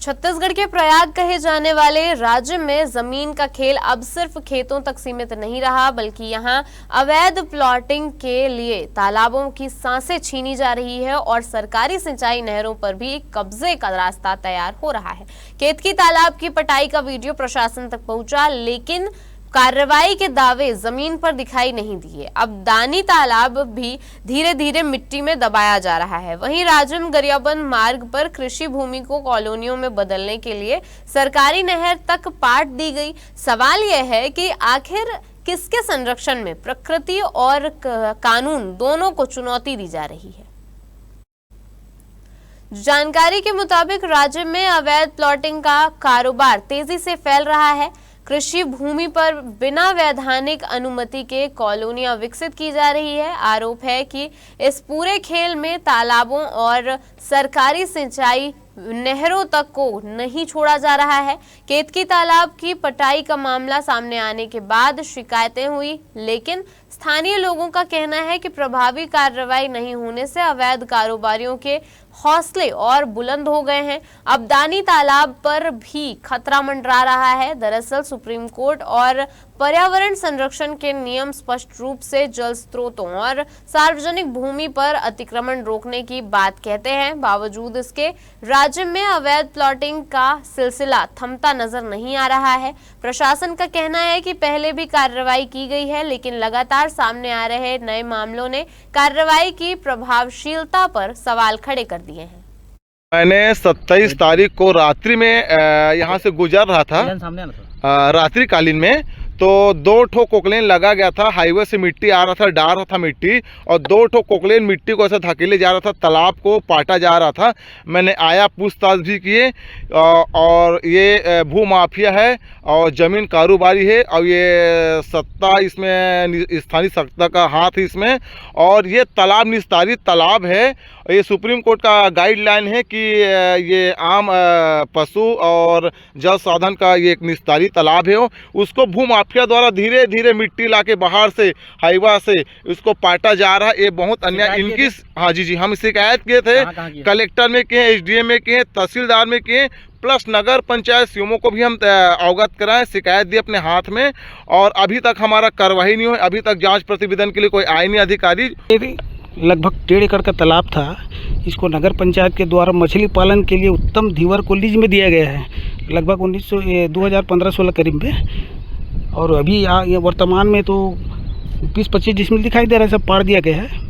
छत्तीसगढ़ के प्रयाग कहे जाने वाले राज्य में जमीन का खेल अब सिर्फ खेतों तक सीमित नहीं रहा, बल्कि यहां अवैध प्लॉटिंग के लिए तालाबों की सांसें छीनी जा रही है और सरकारी सिंचाई नहरों पर भी कब्जे का रास्ता तैयार हो रहा है। केतकी तालाब की पटाई का वीडियो प्रशासन तक पहुंचा, लेकिन कार्रवाई के दावे जमीन पर दिखाई नहीं दिए। अब दानी तालाब भी धीरे धीरे मिट्टी में दबाया जा रहा है। वहीं राजम गरियाबंद मार्ग पर कृषि भूमि को कॉलोनियों में बदलने के लिए सरकारी नहर तक पाट दी गई। सवाल यह है कि आखिर किसके संरक्षण में प्रकृति और कानून दोनों को चुनौती दी जा रही है। जानकारी के मुताबिक राज्य में अवैध प्लॉटिंग का कारोबार तेजी से फैल रहा है। कृषि भूमि पर बिना वैधानिक अनुमति के कॉलोनियां विकसित की जा रही है। आरोप है कि इस पूरे खेल में तालाबों और सरकारी सिंचाई नहरों तक को नहीं छोड़ा जा रहा है। केतकी तालाब की पटाई का मामला सामने आने के बाद शिकायतें हुई, लेकिन स्थानीय लोगों का कहना है कि प्रभावी कार्रवाई नहीं होने से अवैध कारोबारियों के हौसले और बुलंद हो गए हैं। अब दानी तालाब पर भी खतरा मंडरा रहा है। दरअसल सुप्रीम कोर्ट और पर्यावरण संरक्षण के नियम स्पष्ट रूप से जल स्रोतों और सार्वजनिक भूमि पर अतिक्रमण रोकने की बात कहते हैं। बावजूद इसके राज्य में अवैध प्लॉटिंग का सिलसिला थमता नजर नहीं आ रहा है। प्रशासन का कहना है कि पहले भी कार्रवाई की गई है, लेकिन लगातार सामने आ रहे नए मामलों ने कार्रवाई की प्रभावशीलता पर सवाल खड़े कर दिए हैं। मैंने 27 तारीख को रात्रि में यहाँ से गुजर रहा था, रात्रि कालीन में, तो 2 ठो कोकलेन लगा गया था। हाईवे से मिट्टी आ रहा था, डाल रहा था मिट्टी, और 2 ठो कोकलेन मिट्टी को ऐसे धकेले जा रहा था, तालाब को पाटा जा रहा था। मैंने आया, पूछताछ भी किए, और ये भू माफिया है और ज़मीन कारोबारी है, और ये सत्ता इसमें स्थानीय सत्ता का हाथ है इसमें, और ये तालाब निस्तारित तालाब है। ये सुप्रीम कोर्ट का गाइडलाइन है कि ये आम पशु और जल साधन का ये एक निस्तारित तालाब है, उसको भू माफिया द्वारा धीरे धीरे मिट्टी लाके बाहर से हाईवा से उसको पाटा जा रहा है। ये बहुत अन्याय इनकी। हाँ जी, हम शिकायत किए थे, कलेक्टर में किए, एसडीएम में किए, तहसीलदार में किए, प्लस नगर पंचायत सीएमओ को भी हम अवगत कराएं, शिकायत दी अपने हाथ में, और अभी तक हमारा कार्रवाई नहीं हुई। अभी तक जांच प्रतिवेदन के लिए कोई आए नहीं अधिकारी। लगभग 1.5 एकड़ का तालाब था। इसको नगर पंचायत के द्वारा मछली पालन के लिए उत्तम धीवर को लीज में दिया गया है, लगभग 2015-16 करीब में। और अभी वर्तमान में तो 20-25 डिसमिल दिखाई दे रहा है, सब पाड़ दिया गया है।